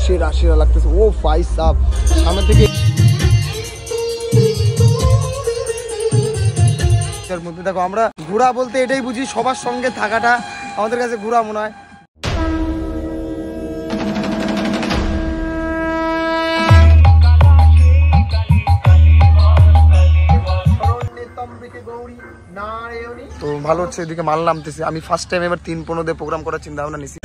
সেরা সেরা লাগতেছে। ও ভাই সাহেব সামনে থেকে মধ্যে দেখো, আমরা ঘোরা বলতে এটাই বুঝি, সবার সঙ্গে থাকাটা আমাদের কাছে ঘোরা মনে হয়। তো ভালো হচ্ছে, এদিকে মাল নামতেছে। আমি ফার্স্ট টাইম এবার 3-15 দিয়ে প্রোগ্রাম করার চিন্তা ভাবনা নিছি।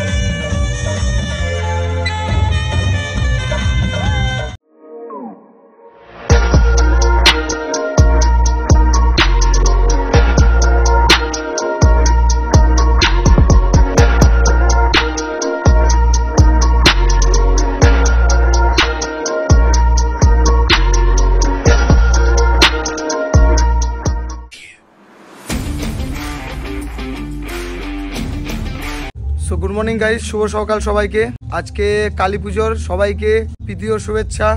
সো গুড মর্নিং গাইস, শুভ সকাল সবাইকে। আজকে কালী পুজোর সবাইকে প্রীতি ও শুভেচ্ছা।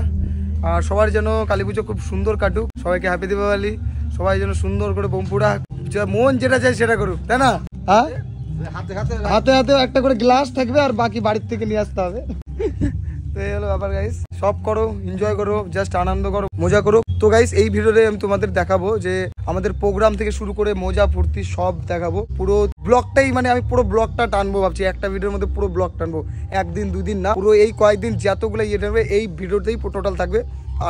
আর সবার যেন কালী পুজো খুব সুন্দর কাটুক, সবাইকে হ্যাপি দীপাবলি। সবাই যেন সুন্দর করে বোমপুরা মন যেটা চাই সেটা করুক, তাই না? হ্যাঁ, হাতে হাতে একটা করে গ্লাস থাকবে আর বাকি বাড়ির থেকে নিয়ে আসতে হবে। তো এই হলো ব্যাপার গাইস। সব করো, এনজয় করো, জাস্ট আনন্দ করো, মজা করো। তো গাইস এই ভিডিওতে আমি তোমাদের দেখাবো যে আমাদের প্রোগ্রাম থেকে শুরু করে মজা ফুর্তি সব দেখাবো। পুরো ব্লগটাই মানে আমি পুরো ব্লগটা টানবো ভাবছি, একটা ভিডিওর মধ্যে পুরো ব্লগ টানবো। একদিন দুদিন না, পুরো এই কয়েকদিন যতগুলো ইয়ে টানবে এই ভিডিওতেই টোটাল থাকবে।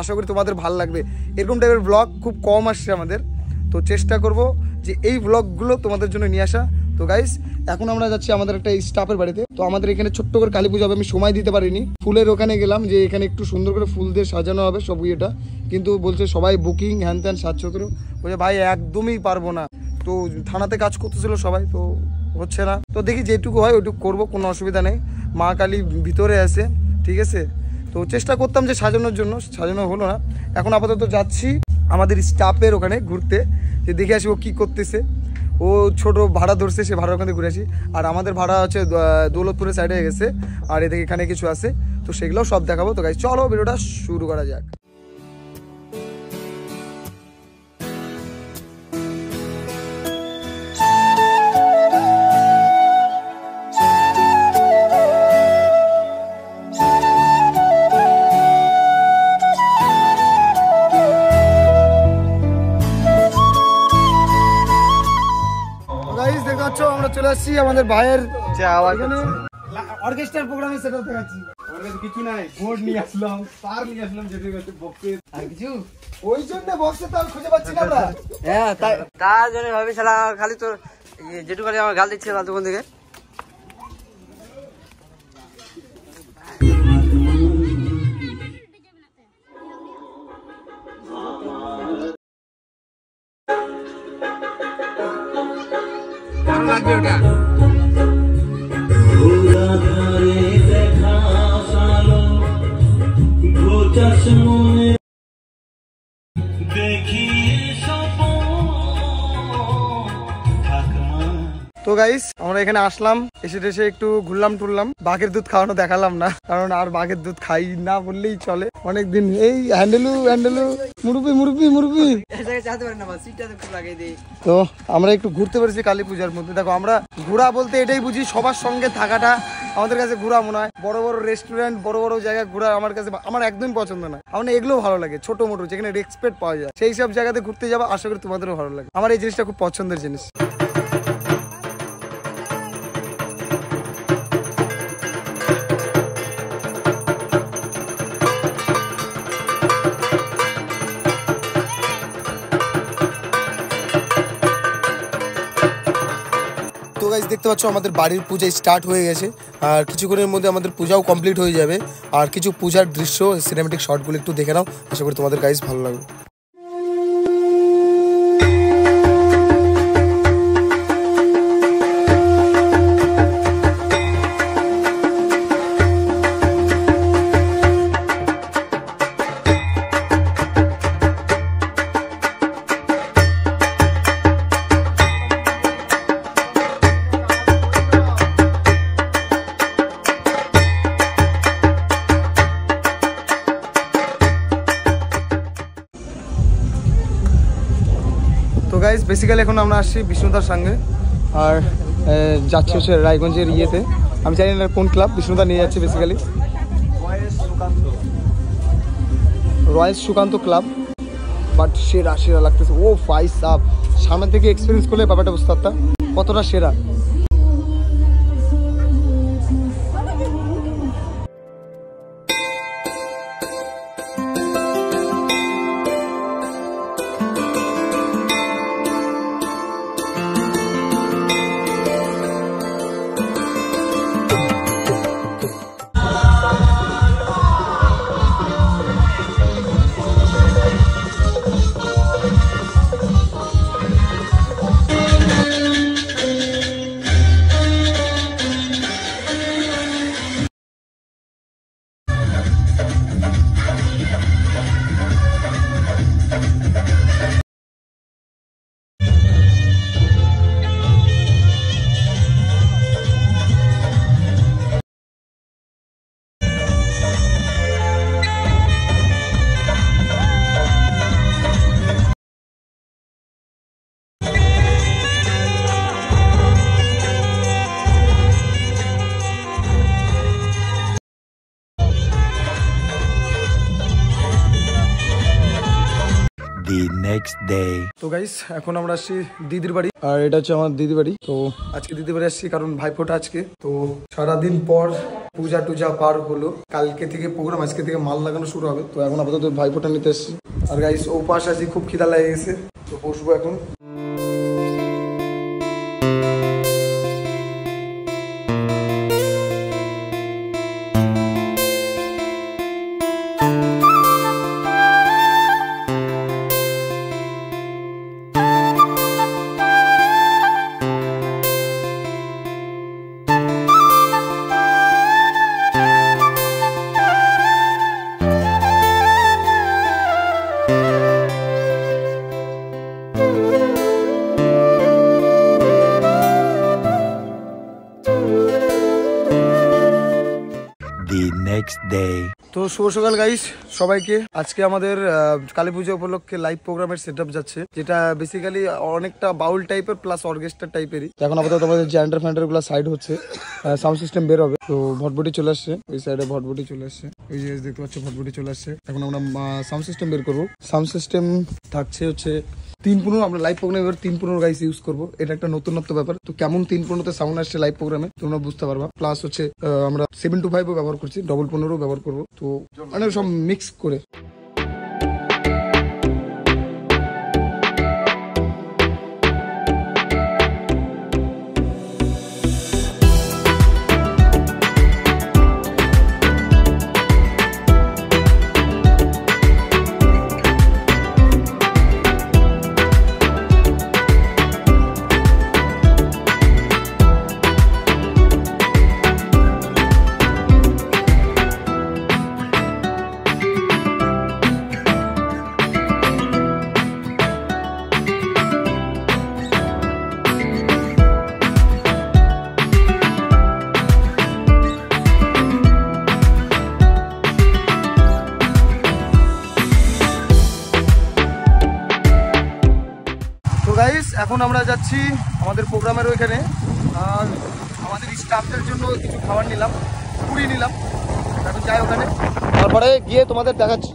আশা করি তোমাদের ভালো লাগবে। এরকম টাইপের ব্লগ খুব কম আসছে আমাদের, তো চেষ্টা করব যে এই ব্লগগুলো তোমাদের জন্য নিয়ে আসা। তো গাইস এখন আমরা যাচ্ছি আমাদের একটা স্টাফের বাড়িতে। তো আমাদের এখানে ছোট্ট করে কালী পুজো হবে, আমি সময় দিতে পারিনি। ফুলের ওখানে গেলাম যে এখানে একটু সুন্দর করে ফুল দিয়ে সাজানো হবে সব ইয়েটা, কিন্তু বলছে সবাই বুকিং হ্যান ত্যান 7-17। বলছে ভাই একদমই পারবো না। তো থানাতে কাজ করতেছিল সবাই, তো হচ্ছে না। তো দেখি যেটুকু হয় ওইটুকু করবো, কোনো অসুবিধা নেই। মা কালী ভিতরে আছে, ঠিক আছে। তো চেষ্টা করতাম যে সাজানোর জন্য, সাজানো হলো না। এখন আপাতত যাচ্ছি আমাদের স্টাফের ওখানে ঘুরতে, যে দেখে আসি ও কী করতেছে। ও ছোট ভাড়া ধরছে, সে ভাড়ার ওখানে ঘুরে আসি। আর আমাদের ভাড়া হচ্ছে দৌলতপুরের সাইডে হয়ে গেছে, আর এদিকে এখানে কিছু আছে, তো সেগুলোও সব দেখাবো। তো গাইস চলো ভিডিওটা শুরু করা যাক। আমরা চলে আসছি আমাদের ভাইয়ের অর্কেস্ট্রার প্রোগ্রামে, সেটা দেখাচ্ছি। কিছু নাই, বোর্ড নিয়ে আসলাম, তার নিয়ে আসলাম, যেতে বক্সের আর কিছু, ওই জন্য বক্সে তার খুঁজে পাচ্ছি না আমরা। হ্যাঁ, তার জন্য ভাবি শালা খালি তোর যেটুকু আমার গাল দিচ্ছে দোকান থেকে। লাগবে ওটা তো গাইস আমরা এখানে আসলাম, এসে একটু ঘুরলাম টুরলাম। বাঘের দুধ খাওয়ানো দেখালাম না, কারণ আর বাঘের দুধ খাই না বললেই চলে অনেকদিন। এই হ্যান্ডেলু মুরুবি তো আমরা একটু ঘুরতে পেরেছি কালী পূজার মধ্যে। দেখো, আমরা ঘোরা বলতে এটাই বুঝি, সবার সঙ্গে থাকাটা আমাদের কাছে ঘোরা মনে হয়। বড় বড় রেস্টুরেন্ট, বড় বড় জায়গায় ঘোরা আমার কাছে আমার একদমই পছন্দ না। আমার এগুলো ভালো লাগে, ছোট মোটো যেখানে রেসপেক্ট পাওয়া যায়, সেই সব জায়গাতে ঘুরতে যাবো। আশা করি তোমাদেরও ভালো লাগে। আমার এই জিনিসটা খুব পছন্দের জিনিস। তো গাইস দেখতে পাচ্ছ আমাদের বাড়ির পূজা স্টার্ট হয়ে গেছে, আর কিছুক্ষণের মধ্যে আমাদের পূজাও কমপ্লিট হয়ে যাবে। আর কিছু পূজার দৃশ্য, সিনেমেটিক শটগুলো একটু দেখে নাও, আশা করি তোমাদের গাইস ভালো লাগবে। তো গাইস বেসিক্যালি এখন আমরা আসছি বিষ্ণুদার সঙ্গে, আর যাচ্ছি হচ্ছে রায়গঞ্জের ইয়েতে। আমি জানি না কোন ক্লাব, বিষ্ণুদা নিয়ে যাচ্ছে basically. Royal Sukanta club, but সেরা সেরা লাগতেছে। ও ভাই সাব, সামনে থেকে এক্সপিরিয়েন্স করলে ব্যাপারটা বুঝতে পারতাম কতটা সেরা। তো গাইস এখন আমরা আসছি দিদির বাড়ি, আর এটা হচ্ছে আমার দিদির বাড়ি। তো আজকে দিদির বাড়ি আসছি কারণ ভাইফোঁটা আজকে। তো সারাদিন পর পূজা টুজা পার হলো, কালকে থেকে প্রোগ্রাম, আজকে থেকে মাল লাগানো শুরু হবে। তো এখন আপাতত ভাইফোঁটা নিতে এসছি। আর গাইস ও পাশ আছি, খুব খিদা লেগে গেছে, তো বসবো এখন। তো শুভ সকাল গাইস সবাইকে। আজকে আমাদের কালী পুজো উপলক্ষে লাইভ প্রোগ্রামের সেটআপ যাচ্ছে, যেটা বেসিক্যালি অনেকটা বাউল টাইপের প্লাস অর্কেস্ট্রা টাইপেরই। এখন আপাতত আমাদের জ্যান্ডার ফ্যান্ডার গুলো সাইড হচ্ছে, সাউন্ড সিস্টেম বের হবে। তো ভটভটি চলে আসছে, ওই সাইডে ভটভটি চলে আসছে, ওই যে দেখতে পাচ্ছ ভটভটি চলে আসছে। এখন আমরা সাউন্ড সিস্টেম বের করবো। সাউন্ড সিস্টেম থাকছে হচ্ছে 3.15। আমরা লাইভ প্রোগ্রামে এবার 3.15 গাইস ইউজ করবো, এটা একটা নতুনত্ব ব্যাপার। তো কেমন 3.15 সাউন্ড আসছে লাইভ প্রোগ্রামে তোমরা বুঝতে পারবা। প্লাস হচ্ছে আমরা 725 ব্যবহার করছি, 15.15 ব্যবহার করবো। তো মানে সব মিক্স করে এখন আমরা যাচ্ছি আমাদের প্রোগ্রামের ওইখানে। আর আমাদের স্টাফদের জন্য কিছু খাবার নিলাম, পুরি নিলাম। এখন যাই ওখানে, তারপরে গিয়ে তোমাদের দেখাচ্ছি।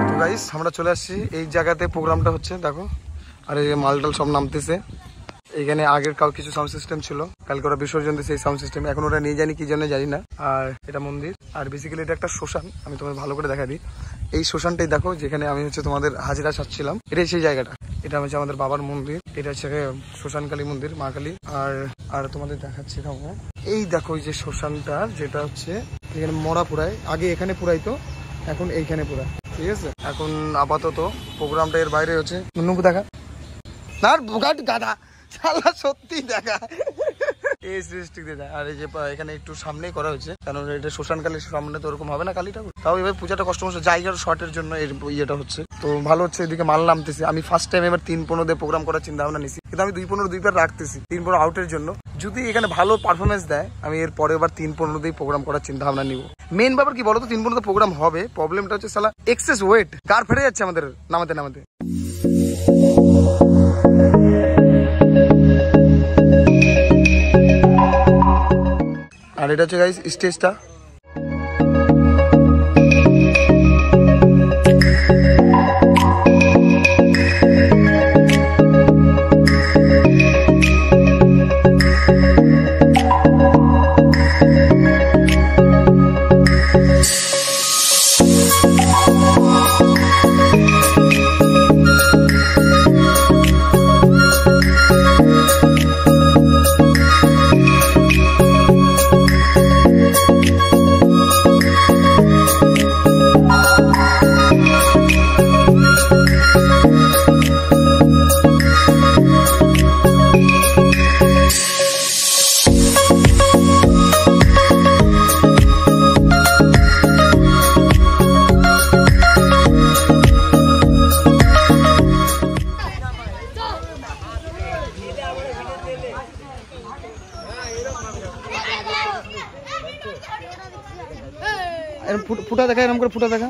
তো গাইস আমরা চলে আসছি এই জায়গাতে, প্রোগ্রামটা হচ্ছে দেখো। আর এই মালটাল সব নামতেছে। এখানে আগের কিছু সাউন্ড সিস্টেম ছিল, কালকে ওরা বিসর্জন দিয়েছে এই সাউন্ড সিস্টেম। এখন ওরা নিয়ে জানি কি জন্য জানি না। আর এটা মন্দির, আর বেসিক্যালি এটা একটা শ্মশান। আমি তোমাদের ভালো করে দেখা দিই। এই শ্মশানটাই দেখো, যেখানে আমি হচ্ছে তোমাদের হাজিরা সাজছিলাম, এটাই সেই জায়গাটা। এটা হচ্ছে আমাদের বাবার মন্দির, এটা হচ্ছে শ্মশান কালী মন্দির, মা কালী। আর তোমাদের দেখাচ্ছি এই দেখো এই যে শ্মশানটা, যেটা হচ্ছে এখানে মরা পুরায়, আগে এখানে পুরাইতো, এখন এইখানে পুরায়। ঠিক আছে, এখন আপাতত প্রোগ্রামটা এর বাইরে হচ্ছে। নুনু দেখা না গাধা শালা, সত্যি দেখা এই সৃষ্টি দিয়ে দেয়। আর এই যে এখানে একটু সামনেই করা হয়েছে, কারণ এটা শ্মশান কালীর সামনে তো ওরকম হবে না কালী ঠাকুর। তাও এবার পূজাটা কষ্ট মষ্ট জায়গার শর্টের জন্য এর ইয়েটা হচ্ছে। তো ভালো হচ্ছে, এদিকে মাল নামতেছে। আমি ফার্স্ট টাইম এবার 3.15 দিয়ে প্রোগ্রাম করার চিন্তা ভাবনা নিছি, কিন্তু আমি 2.15 2 রাখতেছি 3.15 আউটের জন্য। যদি এখানে ভালো পারফরমেন্স দেয়, আমি এর পরে এবার 3.15 দিয়ে প্রোগ্রাম করার চিন্তা ভাবনা নিব। মেন ব্যাপার কি বলতো, 3.15 প্রোগ্রাম হবে, প্রবলেমটা হচ্ছে সালা এক্সেস ওয়েট, গার ফেটে যাচ্ছে আমাদের নামাতে নামাতে। এটা হচ্ছে গাইস স্টেজটা। ফুটা দেখা, এরকম করে ফুটা দেখা।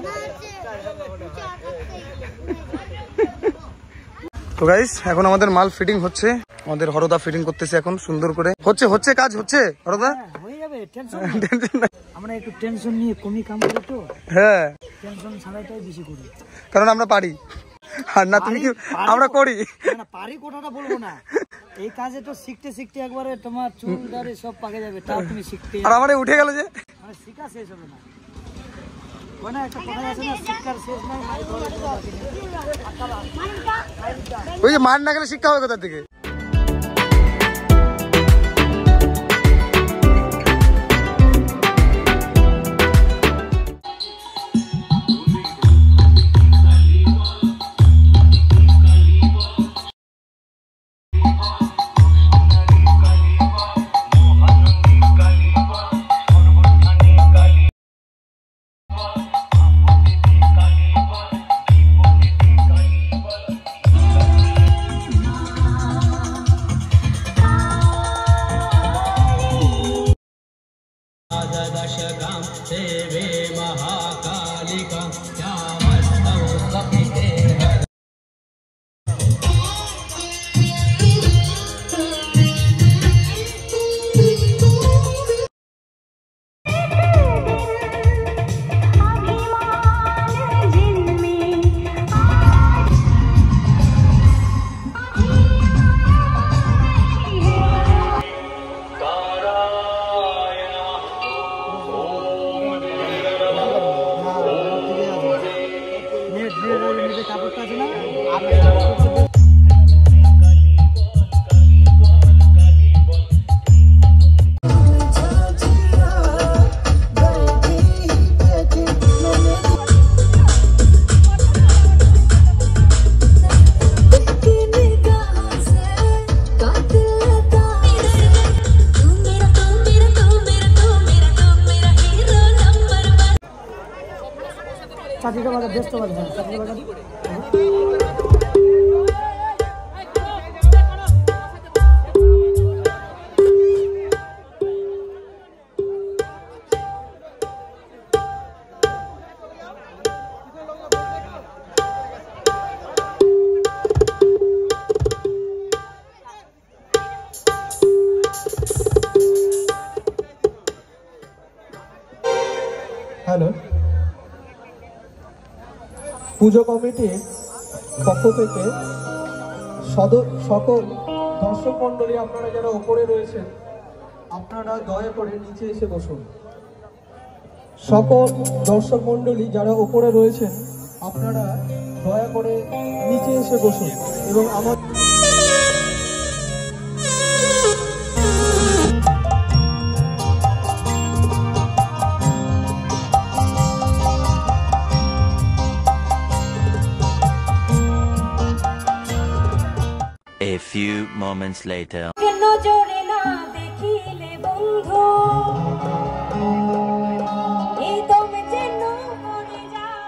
তো গাইস এখন আমাদের মাল ফিটিং হচ্ছে, আমাদের হরদা ফিটিং করতেছে এখন সুন্দর করে। হচ্ছে কাজ হচ্ছে হরদা, হয়ে যাবে, টেনশন নাই। আমরা একটু টেনশন নিয়ে কমই কাম করি তো। হ্যাঁ, টেনশন ছাড়াটাই বেশি করি, কারণ আমরা পারি। আর না তুমি কি, আমরা করি না, পারি কথাটা বলবো না। এই কাজে তো শিখতে শিখতে একবারে তোমার চুল দাড়ি সব পাকে যাবে, তাও তুমি শিখতে। আর আমারে উঠে গেল যে, মানে শিখা শেষ হবে না। মানে একটা কথা আছে না, শিক্ষার শেষ নাই। ওই যে মার না গেলে শিক্ষা হবে কোথা থেকে? চাকরিটা বাজার ব্যস্ত বাজার, চাকরি বাজার। হ্যালো, পুজো কমিটির পক্ষ থেকে সকল দর্শক মন্ডলী, আপনারা যারা ওপরে রয়েছেন আপনারা দয়া করে নিচে এসে বসুন। সকল দর্শক মন্ডলী যারা ওপরে রয়েছেন আপনারা দয়া করে নিচে এসে বসুন এবং আমার A few moments later. নজরে না দেখিলে বন্ধু, এই দমে যেন মরে যায়,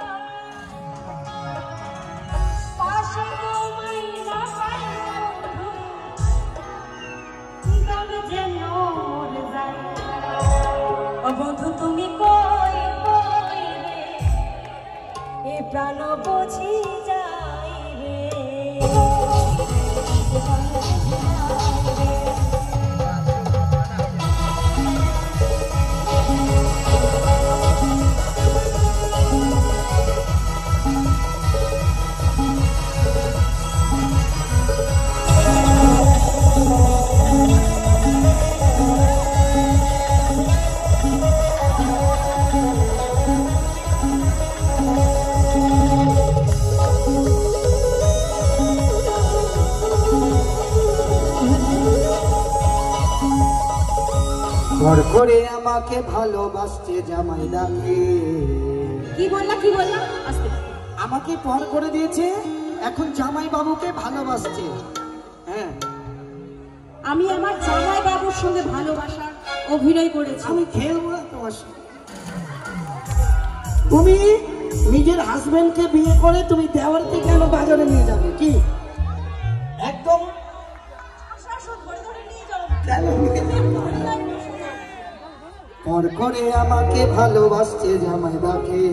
পাশে তোমায় না পাই বন্ধু, দমে যেন মরে যায়। ও বন্ধু তুমি কই কই রে, এ প্রাণ বুঝি যাই রে। করে আমাকে ভালোবাসছে জামাই ডাকে। কি বললা আস্তে আমাকে পর করে দিয়েছে, এখন জামাই বাবুকে ভালোবাসছে। হ্যাঁ, আমি আমার জামাই বাবুর সঙ্গে ভালোবাসার অভিনয় করেছি। আমি খেলবো না তোমার সঙ্গে। তুমি নিজের হাজবেন্ডকে বিয়ে করে তুমি দেওয়ারকে কেন বাজারে নিয়ে যাবে? কি একদম কেন? পর করে আমাকে ভালোবাসছে জামাই ডাকে।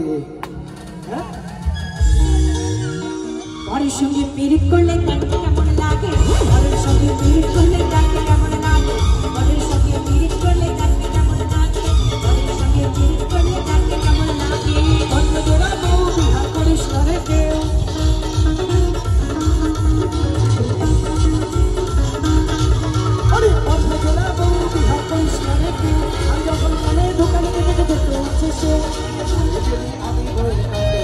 পরের সঙ্গে পীড়িত করলে দেখতে কেমন লাগে, পরের সঙ্গে পীড়িত করলে দেখতে কেমন লাগে, পরের সঙ্গে পীড়িত করলে দেখতে কেমন লাগে, পরের সঙ্গে পীড়িত করলে দেখতে কেমন লাগে। অন্য জোড়া বউ বিহার করিস না রে কেউ। আরে অন্য জোড়া বউ বিহার করিস না রে কেউ। আমি যখন কানে দোকানে থেকে দেখতে হচ্ছে সে আমি বই কাঁদে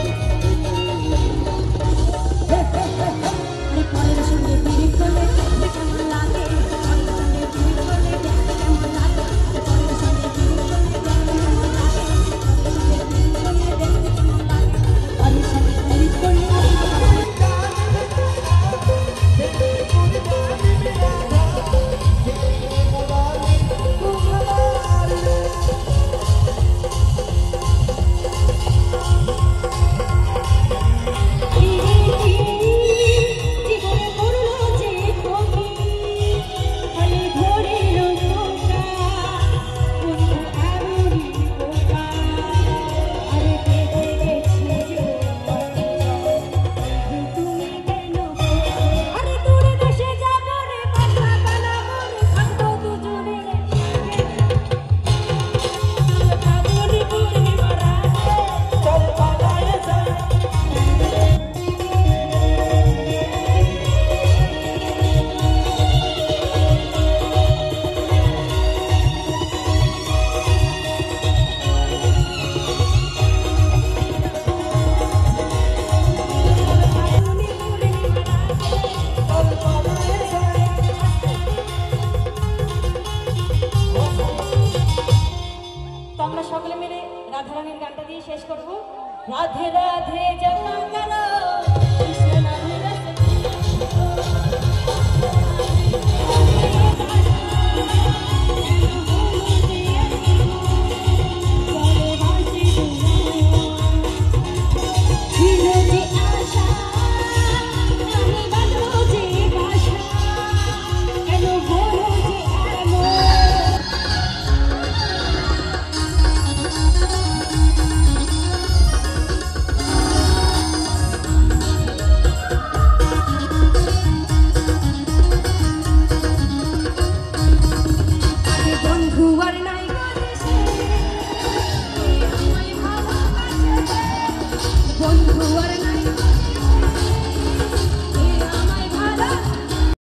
আরে পরের সঙ্গে পীড়িত করলে দেখতে কেমন লাগে, পরের সঙ্গে পীড়িত করলে দেখতে কেমন লাগে, পরের সঙ্গে পীড়িত করলে দেখতে কেমন লাগে, পরের সঙ্গে পীড়িত করলে দেখতে কেমন লাগে, পরের সঙ্গে পীড়িত করলে জীবনে করলো যে ক্ষতি, ফলে ধরে রোকা বন্ধু এমনই বোকা। আরে বেঁধে গেছি যে তুমি কেন আরে দূরে দেশে যাবো রে বাসা বানাবো রে থাকবো দুজনে খাবো রে পুরি মারা চল পালায় যা। তো আমরা সকলে মিলে রাধারানীর গানটা দিয়ে শেষ করবো। রাধে রাধে জপা